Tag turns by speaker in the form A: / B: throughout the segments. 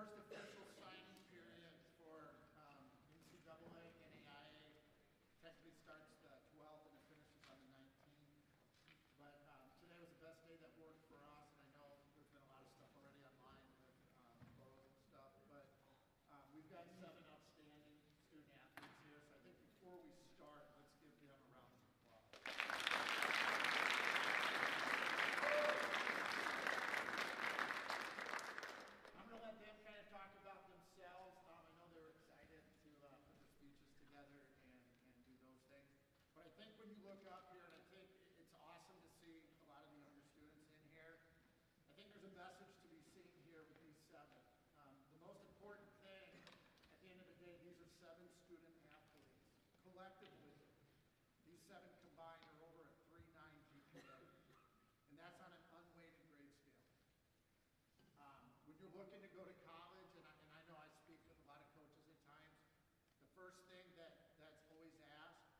A: first official signing period for NCAA, NAIA. Technically starts the 12th and it finishes on the 19th. But today was the best day that worked for us, and I know there's been a lot of stuff already online with photos and stuff, but we've got 7 outstanding student athletes here, so I think before we start, let's give them a round of applause. I'm going to let them kind of talk about themselves. I know they were excited to put their speeches together and do those things. But I think when you look up here, and I think it's awesome to see a lot of the younger students in here, I think there's a message to be seen here with these 7. The most important thing, at the end of the day, these are 7 student athletes. Collectively, these 7 combined are over a 3.9 GPA, and that's on an unweighted grade scale. When you're looking to go to college, and I know I speak with a lot of coaches at times, the first thing that's always asked,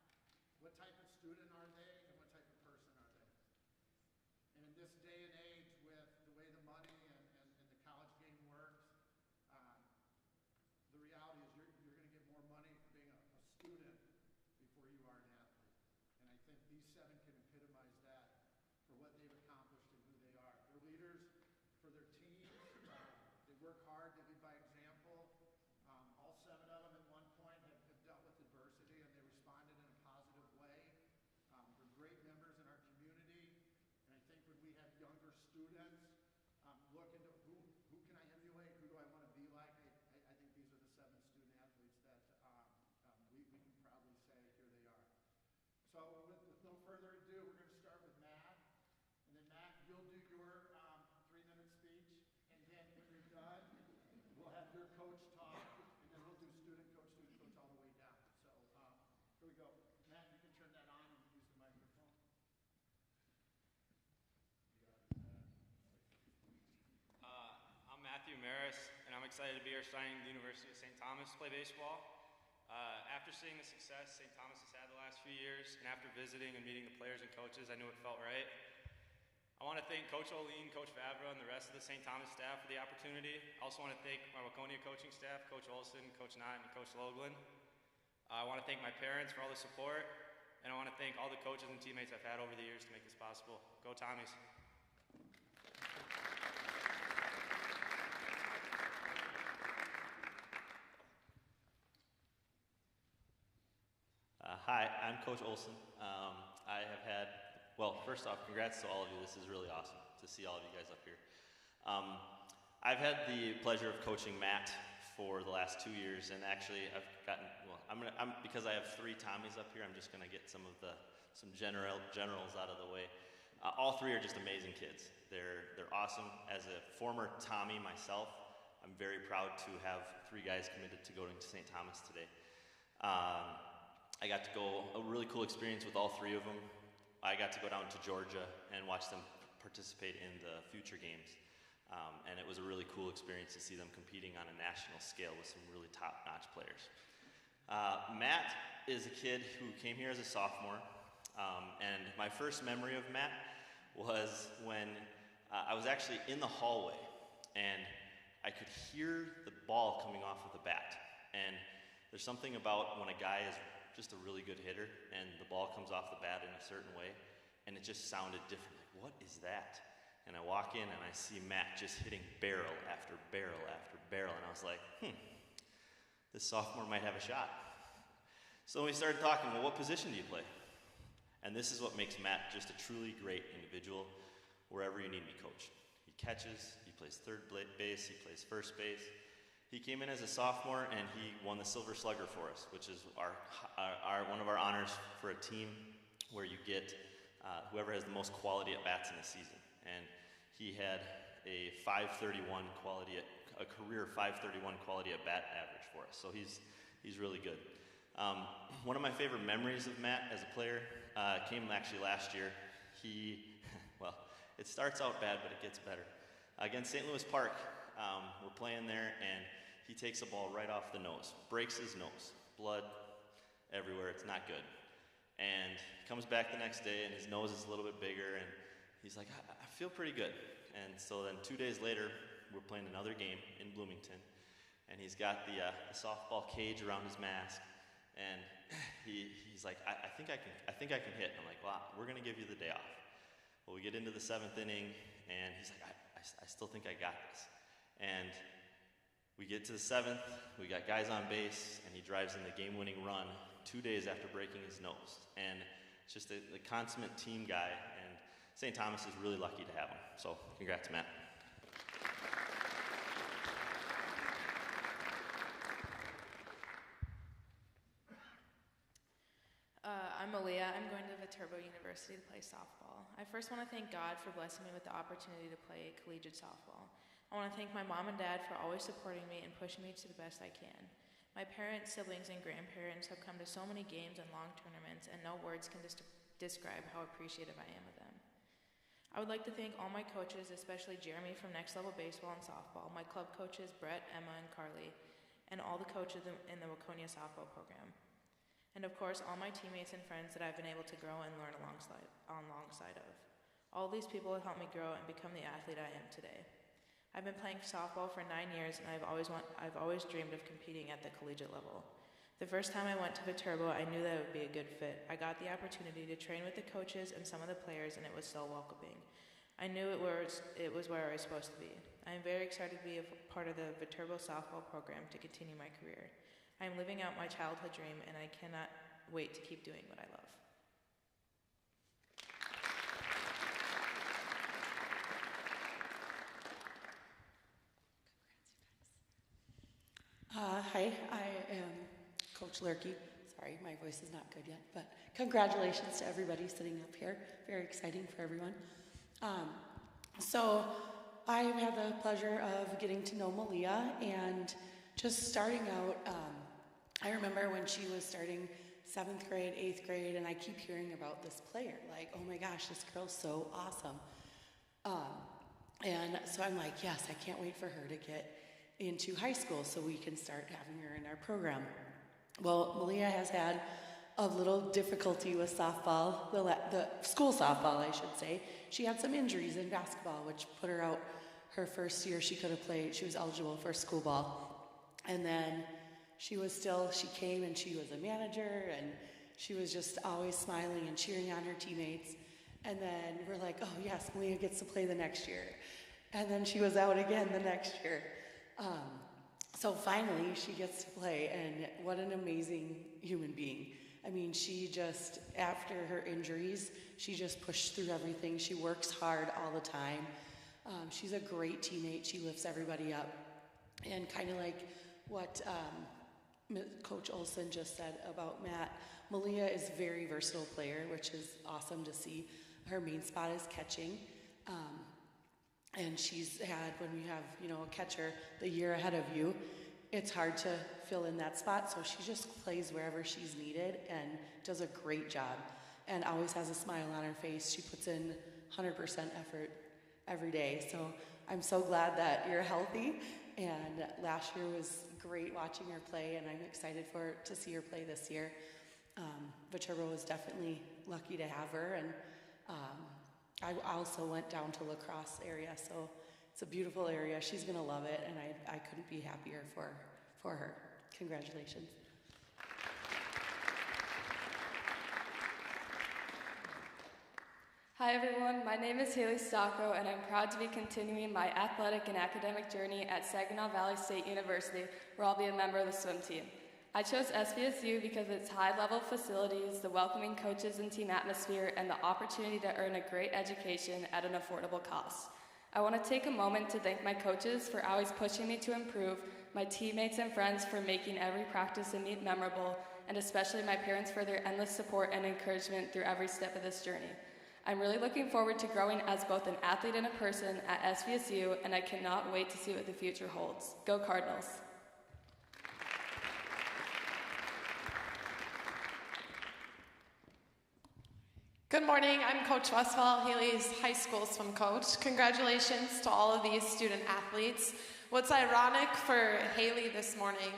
A: what type of student are they and what type of person are they? And in this day and age, with the way the money and the college game works, the reality is you're going to get more money for being a student before you are an athlete. And I think these 7 can epitomize that for what they've accomplished and who they are. They're leaders for their teams. They work hard. They lead by example. All 7 of them at one point have dealt with adversity, and they responded in a positive way. They're great members in our community. And I think when we have younger students look into who can I emulate, who do I want to be like, I think these are the 7 student athletes that we can proudly say here they are. So with no further ado, we're going to start with Matt. And then Matt, you'll do your 3-minute speech. And then when you're done, we'll have your coach talk. And then we'll do student coach all the way down. So here we go. Matt, you can turn that on and use the microphone.
B: I'm Matthew Maris, and I'm excited to be here signing the University of St. Thomas to play baseball. After seeing the success St. Thomas has had the last few years, and after visiting and meeting the players and coaches, I knew it felt right. I want to thank Coach Oline, Coach Vavra, and the rest of the St. Thomas staff for the opportunity. I also want to thank my Waconia coaching staff, Coach Olson, Coach Knott, and Coach Loglin. I want to thank my parents for all the support, and I want to thank all the coaches and teammates I've had over the years to make this possible. Go Tommies.
C: Hi, I'm Coach Olson. I have had, well, first off, congrats to all of you. This is really awesome to see all of you guys up here. I've had the pleasure of coaching Matt for the last 2 years, and actually I've gotten, well, because I have 3 Tommies up here, I'm just going to get some generals out of the way. All 3 are just amazing kids. They're awesome. As a former Tommy myself, I'm very proud to have 3 guys committed to going to St. Thomas today. I got to go, a really cool experience with all 3 of them. I got to go down to Georgia and watch them participate in the future games. And it was a really cool experience to see them competing on a national scale with some really top-notch players. Matt is a kid who came here as a sophomore. And my first memory of Matt was when I was actually in the hallway and I could hear the ball coming off of the bat. And there's something about when a guy is just a really good hitter and the ball comes off the bat in a certain way and it just sounded different. Like, what is that? And I walk in and I see Matt just hitting barrel after barrel after barrel, and I was like, this sophomore might have a shot. So we started talking, well, what position do you play? And this is what makes Matt just a truly great individual wherever you need to be coached. He catches, he plays third base, he plays first base. He came in as a sophomore and he won the Silver Slugger for us, which is one of our honors for a team where you get whoever has the most quality at bats in the season. And he had a career 531 quality at bat average for us. So he's really good. One of my favorite memories of Matt as a player came actually last year. It starts out bad, but it gets better. Against St. Louis Park, we're playing there, and he takes a ball right off the nose, breaks his nose, blood everywhere. It's not good. And he comes back the next day, and his nose is a little bit bigger, and he's like, I feel pretty good. And so then 2 days later, we're playing another game in Bloomington, and he's got the softball cage around his mask, and he's like, I think I can hit. And I'm like, well, we're gonna give you the day off. Well, we get into the 7th inning, and he's like, I still think I got this. And we get to the 7th, we got guys on base, and he drives in the game-winning run 2 days after breaking his nose. And it's just the consummate team guy, and St. Thomas is really lucky to have him. So congrats, Matt.
D: I'm Aaliyah. I'm going to Viterbo University to play softball. I first want to thank God for blessing me with the opportunity to play collegiate softball. I want to thank my mom and dad for always supporting me and pushing me to the best I can. My parents, siblings, and grandparents have come to so many games and long tournaments, and no words can describe how appreciative I am of them. I would like to thank all my coaches, especially Jeremy from Next Level Baseball and Softball, my club coaches Brett, Emma, and Carly, and all the coaches in the Waconia softball program. And of course, all my teammates and friends that I've been able to grow and learn alongside of. All these people have helped me grow and become the athlete I am today. I've been playing softball for 9 years, and I've always dreamed of competing at the collegiate level. The first time I went to Viterbo, I knew that it would be a good fit. I got the opportunity to train with the coaches and some of the players, and it was so welcoming. I knew it was where I was supposed to be. I am very excited to be a part of the Viterbo softball program to continue my career. I am living out my childhood dream, and I cannot wait to keep doing what I love.
E: Hi, I am Coach Lurkey. Sorry, my voice is not good yet, but congratulations to everybody sitting up here. Very exciting for everyone. So I've had the pleasure of getting to know Malia, and just starting out, I remember when she was starting 7th grade, 8th grade, and I keep hearing about this player, like, oh my gosh, this girl's so awesome. And so I'm like, yes, I can't wait for her to get into high school so we can start having her in our program. Well, Malia has had a little difficulty with softball, the school softball, I should say. She had some injuries in basketball, which put her out her first year she could have played. She was eligible for school ball. And then she came and she was a manager, and she was just always smiling and cheering on her teammates. And then we're like, oh yes, Malia gets to play the next year. And then she was out again the next year. So finally she gets to play, and what an amazing human being. I mean, she just, after her injuries, she just pushed through everything. She works hard all the time. She's a great teammate. She lifts everybody up. And kind of like what Coach Olson just said about Matt, Malia is a very versatile player, which is awesome to see. Her main spot is catching. And she's had, when we have, a catcher the year ahead of you, it's hard to fill in that spot. So she just plays wherever she's needed and does a great job, and always has a smile on her face. She puts in 100% effort every day. So I'm so glad that you're healthy. And last year was great watching her play, and I'm excited to see her play this year. Viterbo was definitely lucky to have her, and I also went down to La Crosse area, so it's a beautiful area. She's going to love it, and I couldn't be happier for her. Congratulations.
F: Hi everyone, my name is Haley Stocko, and I'm proud to be continuing my athletic and academic journey at Saginaw Valley State University, where I'll be a member of the swim team. I chose SVSU because of its high-level facilities, the welcoming coaches and team atmosphere, and the opportunity to earn a great education at an affordable cost. I want to take a moment to thank my coaches for always pushing me to improve, my teammates and friends for making every practice and meet memorable, and especially my parents for their endless support and encouragement through every step of this journey. I'm really looking forward to growing as both an athlete and a person at SVSU, and I cannot wait to see what the future holds. Go Cardinals!
G: Good morning, I'm Coach Westfall, Haley's high school swim coach. Congratulations to all of these student athletes. What's ironic for Haley this morning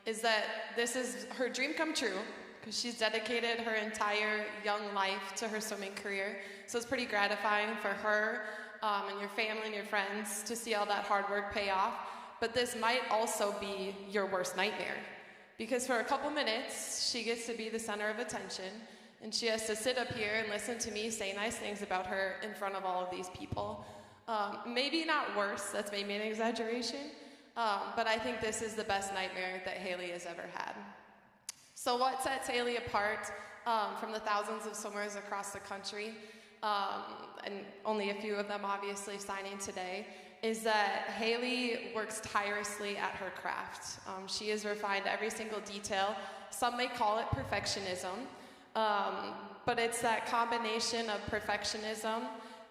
G: is that this is her dream come true, because she's dedicated her entire young life to her swimming career. So it's pretty gratifying for her and your family and your friends to see all that hard work pay off. but this might also be your worst nightmare. Because for a couple minutes, she gets to be the center of attention, and she has to sit up here and listen to me say nice things about her in front of all of these people. Maybe not worse, that's maybe an exaggeration, but I think this is the best nightmare that Haley has ever had. So what sets Haley apart from the thousands of swimmers across the country, and only a few of them obviously signing today, is that Haley works tirelessly at her craft. She has refined every single detail. Some may call it perfectionism, but it's that combination of perfectionism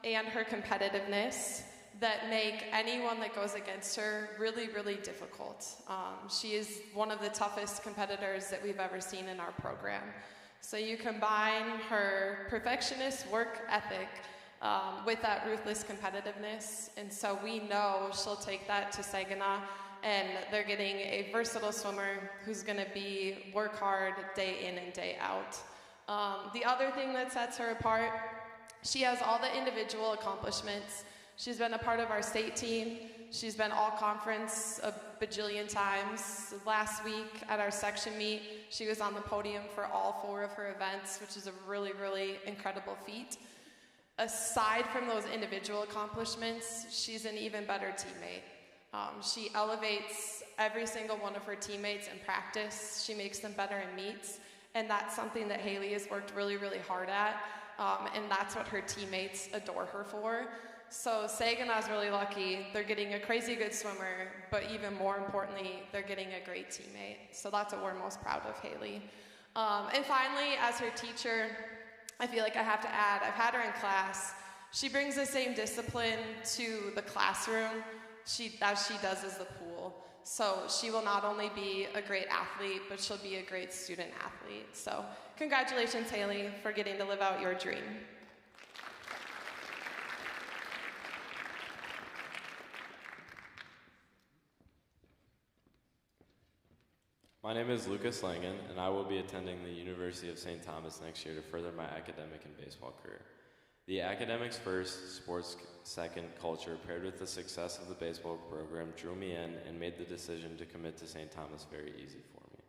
G: and her competitiveness that make anyone that goes against her really, really difficult. She is one of the toughest competitors that we've ever seen in our program. So you combine her perfectionist work ethic with that ruthless competitiveness, and so we know she'll take that to Saginaw, and they're getting a versatile swimmer who's going to work hard day in and day out. The other thing that sets her apart, she has all the individual accomplishments. She's been a part of our state team. She's been all conference a bajillion times. Last week at our section meet, she was on the podium for all 4 of her events, which is a really, really incredible feat. Aside from those individual accomplishments, she's an even better teammate. She elevates every single one of her teammates in practice. She makes them better in meets, and that's something that Haley has worked really, really hard at, and that's what her teammates adore her for. So Saginaw's really lucky. They're getting a crazy good swimmer, but even more importantly, they're getting a great teammate. So that's what we're most proud of, Haley. And finally, as her teacher, I feel like I have to add, I've had her in class. She brings the same discipline to the classroom as she does as the pool. So she will not only be a great athlete, but she'll be a great student athlete. So congratulations, Haley, for getting to live out your dream.
H: My name is Lucas Langen, and I will be attending the University of St. Thomas next year to further my academic and baseball career. The academics first, sports second culture paired with the success of the baseball program drew me in and made the decision to commit to St. Thomas very easy for me.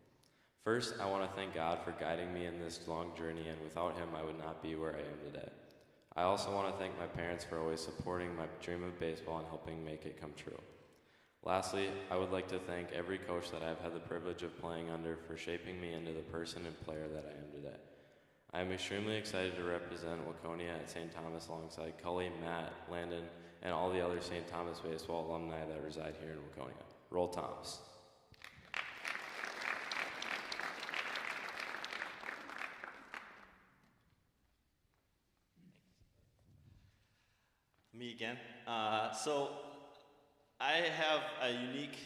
H: First, I want to thank God for guiding me in this long journey, and without Him, I would not be where I am today. I also want to thank my parents for always supporting my dream of baseball and helping make it come true. Lastly, I would like to thank every coach that I've had the privilege of playing under for shaping me into the person and player that I am today. I am extremely excited to represent Waconia at St. Thomas alongside Cully, Matt, Landon, and all the other St. Thomas baseball alumni that reside here in Waconia. Roll Toms.
C: Me again. So I have a unique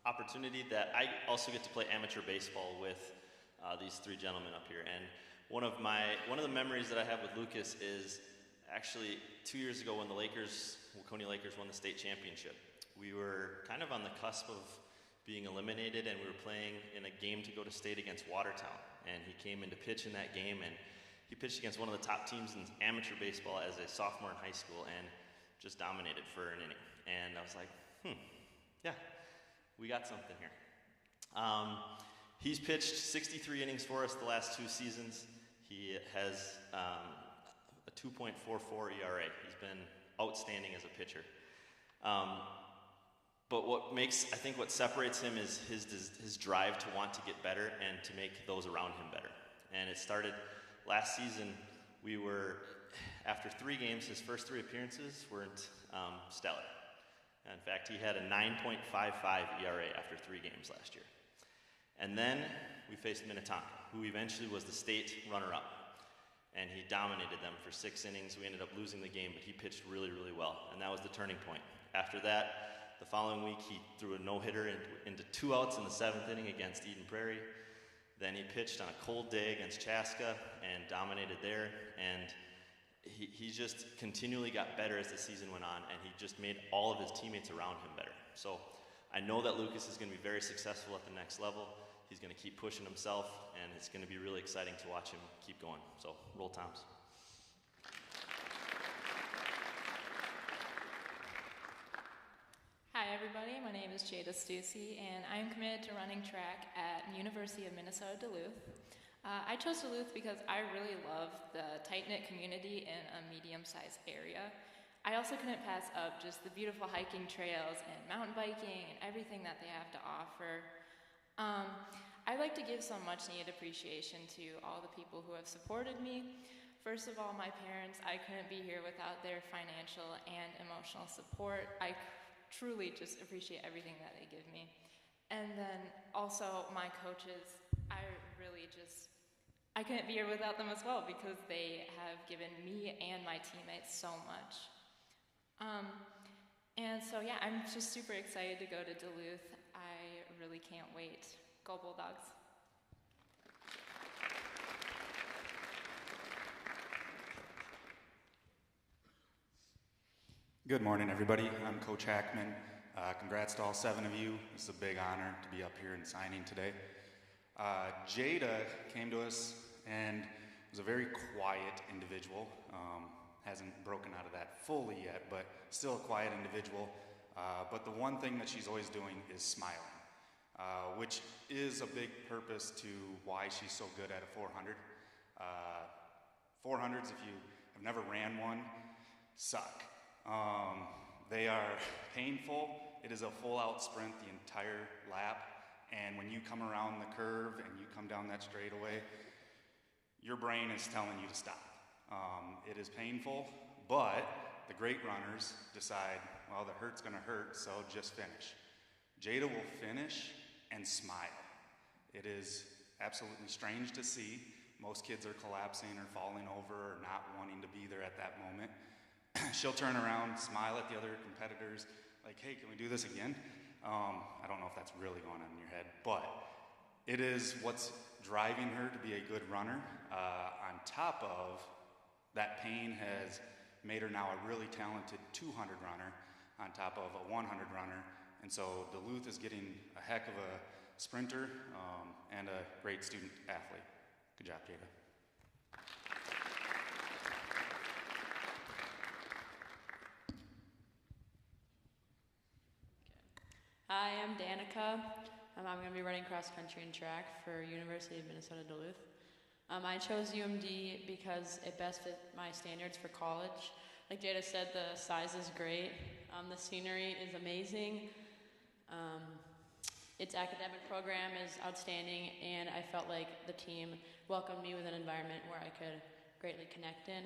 C: opportunity that I also get to play amateur baseball with these 3 gentlemen up here. And one of the memories that I have with Lucas is actually 2 years ago when the Waconia Lakers won the state championship. We were kind of on the cusp of being eliminated, and we were playing in a game to go to state against Watertown. And he came in to pitch in that game, and he pitched against one of the top teams in amateur baseball as a sophomore in high school and just dominated for an inning. And I was like, yeah, we got something here. He's pitched 63 innings for us the last 2 seasons. He has a 2.44 ERA. He's been outstanding as a pitcher. But I think what separates him is his drive to want to get better and to make those around him better. And it started last season. We were, after 3 games, his first 3 appearances weren't stellar. In fact, he had a 9.55 ERA after 3 games last year. And then we faced Minnetonka, who eventually was the state runner-up. And he dominated them for 6 innings. We ended up losing the game, but he pitched really, really well. And that was the turning point. After that, the following week, he threw a no-hitter into 2 outs in the 7th inning against Eden Prairie. Then he pitched on a cold day against Chaska and dominated there. And he just continually got better as the season went on, and he just made all of his teammates around him better. So I know that Lucas is going to be very successful at the next level. He's going to keep pushing himself, and it's going to be really exciting to watch him keep going. So roll Toms.
I: Hi everybody, name is Jada Stussy, and I am committed to running track at University of Minnesota Duluth. I chose Duluth because I really love the tight-knit community in a medium-sized area. I also couldn't pass up just the beautiful hiking trails and mountain biking and everything that they have to offer. I'd like to give some much-needed appreciation to all the people who have supported me. First of all, my parents. I couldn't be here without their financial and emotional support. I truly just appreciate everything that they give me. And then also my coaches. I couldn't be here without them as well because they have given me and my teammates so much. And so yeah, I'm just super excited to go to Duluth. I really can't wait. Go Bulldogs.
J: Good morning, everybody. I'm Coach Hackman. Congrats to all 7 of you. It's a big honor to be up here and signing today. Jada came to us and was a very quiet individual. Hasn't broken out of that fully yet, but still a quiet individual. But the one thing that she's always doing is smiling, which is a big purpose to why she's so good at a 400. 400s, if you have never ran one, suck. They are painful. It is a full-out sprint the entire lap, and when you come around the curve and you come down that straightaway, your brain is telling you to stop. It is painful, but the great runners decide, well, the hurt's gonna hurt, so just finish. Jada will finish and smile. It is absolutely strange to see. Most kids are collapsing or falling over or not wanting to be there at that moment. She'll turn around, smile at the other competitors, like, hey, can we do this again? I don't know if that's really going on in your head, but it is what's driving her to be a good runner. On top of that, pain has made her now a really talented 200 runner on top of a 100 runner. And so Duluth is getting a heck of a sprinter and a great student athlete. Good job, Jada.
K: Hi, I'm Danica. I'm going to be running cross country and track for University of Minnesota Duluth. I chose UMD because it best fit my standards for college. Like Jada said, the size is great. The scenery is amazing. Its academic program is outstanding, and I felt like the team welcomed me with an environment where I could greatly connect in.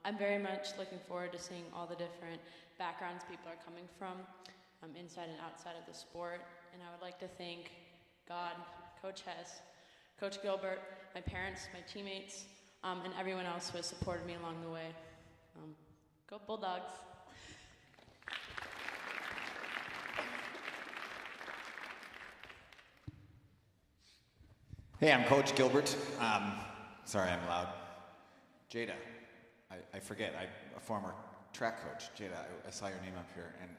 K: I'm very much looking forward to seeing all the different backgrounds people are coming from, inside and outside of the sport. And I would like to thank God, Coach Hess, Coach Gilbert, my parents, my teammates, and everyone else who has supported me along the way. Go Bulldogs.
L: Hey, I'm Coach Gilbert. Sorry, I'm loud. Jada, I forget, I'm a former track coach. Jada, I saw your name up here, and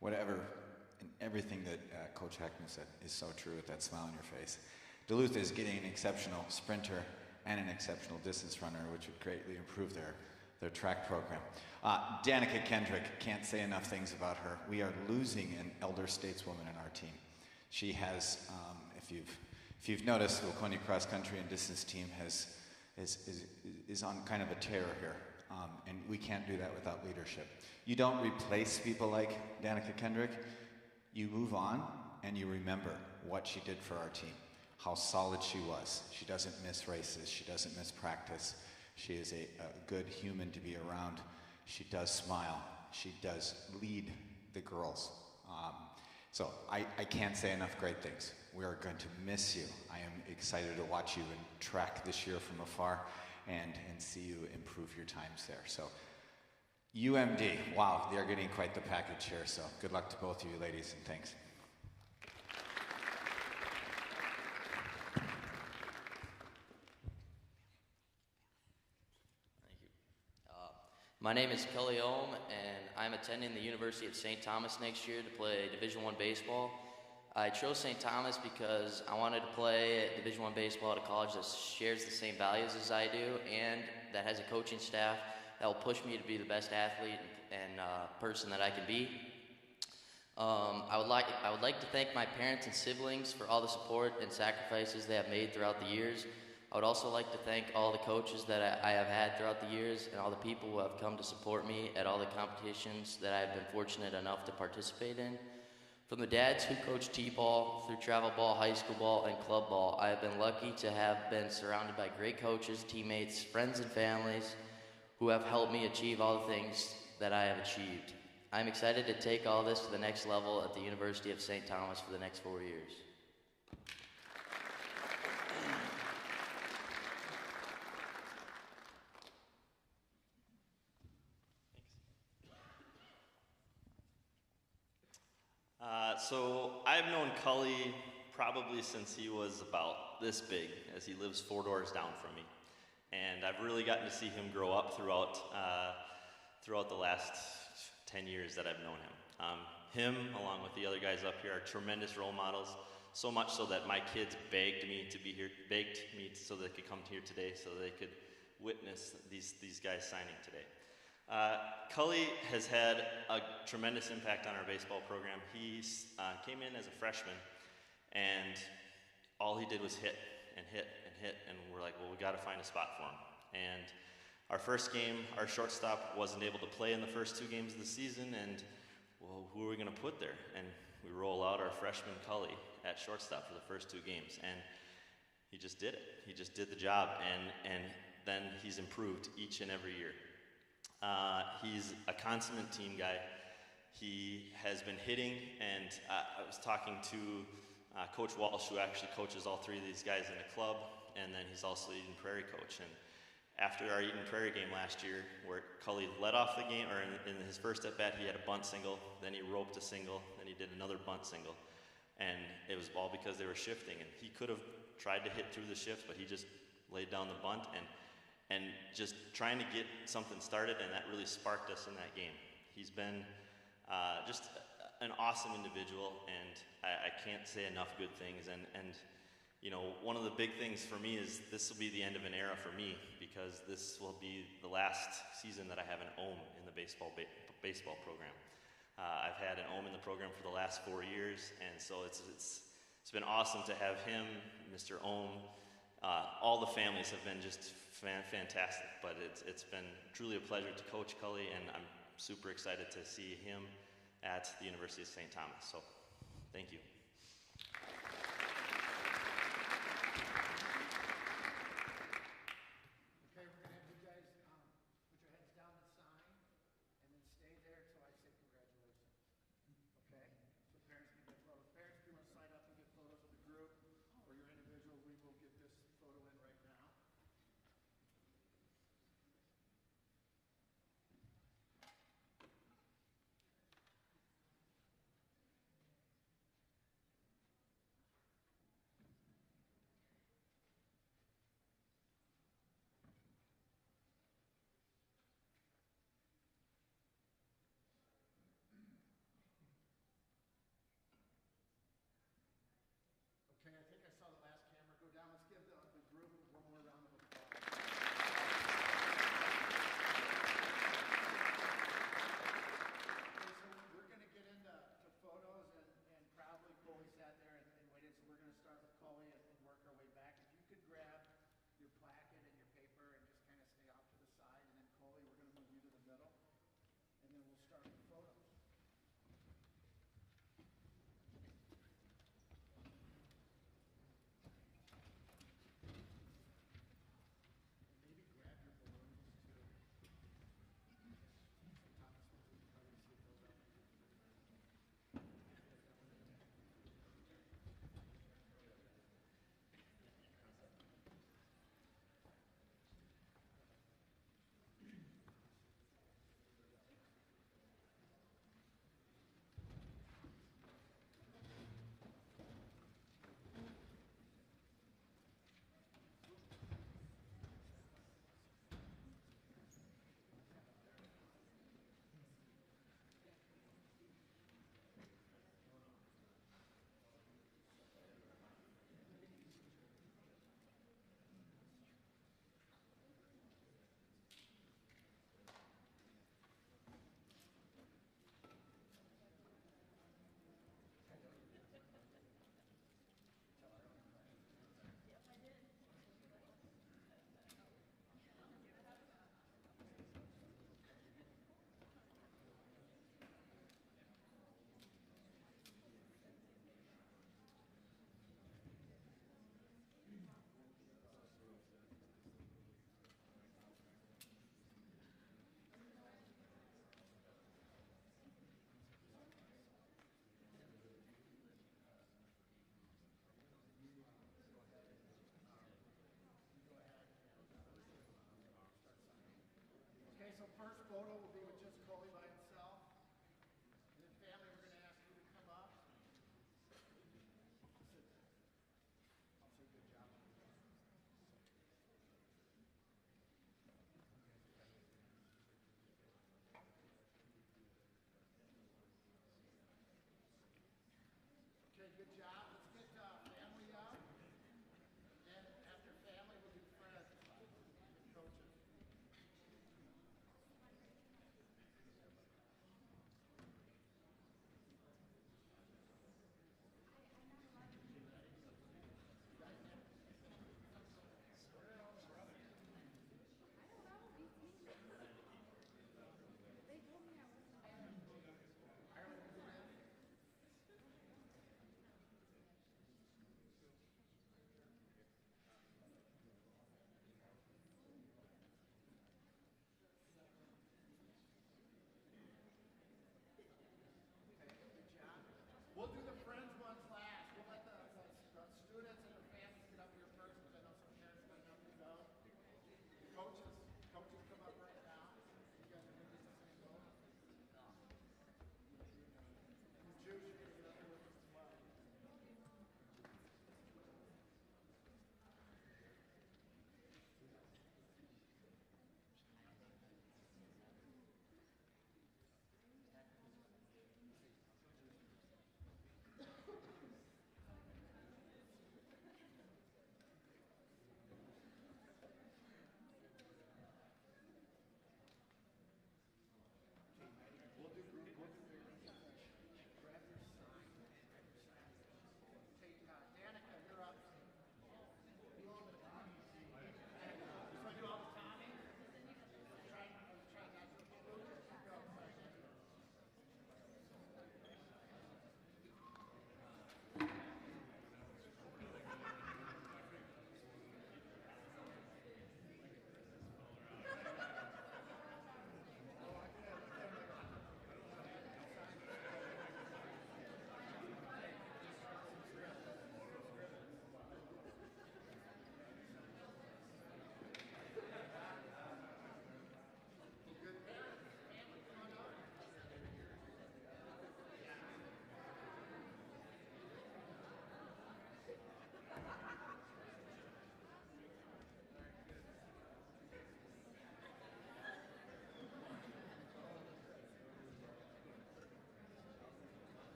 L: whatever, and everything that Coach Hackman said is so true with that smile on your face. Duluth is getting an exceptional sprinter and an exceptional distance runner, which would greatly improve their track program. Danica Kendrick, can't say enough things about her. We are losing an elder stateswoman in our team. She has, if you've noticed, the Waconia cross country and distance team is on kind of a tear here, and we can't do that without leadership. You don't replace people like Danica Kendrick. You move on and you remember what she did for our team, how solid she was. She doesn't miss races. She doesn't miss practice. She is a good human to be around. She does smile. She does lead the girls. So I can't say enough great things. We are going to miss you. I am excited to watch you in track this year from afar and see you improve your times there. So UMD, wow, they're getting quite the package here. So good luck to both of you ladies, and thanks.
M: My name is Kelly Ohm, and I'm attending the University of St. Thomas next year to play Division I baseball. I chose St. Thomas because I wanted to play Division I baseball at a college that shares the same values as I do and that has a coaching staff that will push me to be the best athlete and person that I can be. I would like to thank my parents and siblings for all the support and sacrifices they have made throughout the years. I would also like to thank all the coaches that I have had throughout the years and all the people who have come to support me at all the competitions that I have been fortunate enough to participate in. From the dads who coach t-ball through travel ball, high school ball, and club ball, I have been lucky to have been surrounded by great coaches, teammates, friends, and families who have helped me achieve all the things that I have achieved. I'm excited to take all this to the next level at the University of St. Thomas for the next 4 years.
C: So I've known Cully probably since he was about this big, as he lives 4 doors down from me. And I've really gotten to see him grow up throughout the last 10 years that I've known him. Him, along with the other guys up here, are tremendous role models, so much so that my kids begged me so they could come here today, so they could witness these guys signing today. Cully has had a tremendous impact on our baseball program. He came in as a freshman, and all he did was hit and hit and hit, and we're like, well, we got to find a spot for him. And our first game, our shortstop wasn't able to play in the first 2 games of the season, and well, who are we going to put there? And we roll out our freshman Cully at shortstop for the first 2 games, and he just did it. He just did the job, and then he's improved each and every year. He's a consummate team guy. He has been hitting, and I was talking to Coach Walsh, who actually coaches all 3 of these guys in the club, and then he's also Eden Prairie coach. And after our Eden Prairie game last year, where Cully led off the game, or in his first at-bat, he had a bunt single, then he roped a single, then he did another bunt single. And it was all because they were shifting, and he could have tried to hit through the shifts, but he just laid down the bunt and just trying to get something started, and that really sparked us in that game. He's been just an awesome individual, and I can't say enough good things. And you know, one of the big things for me is this will be the end of an era for me, because this will be the last season that I have an OM in the baseball program. I've had an OM in the program for the last 4 years, and so it's been awesome to have him, Mr. OM. All the families have been just fantastic, but it's been truly a pleasure to coach Cully, and I'm super excited to see him at the University of St. Thomas. So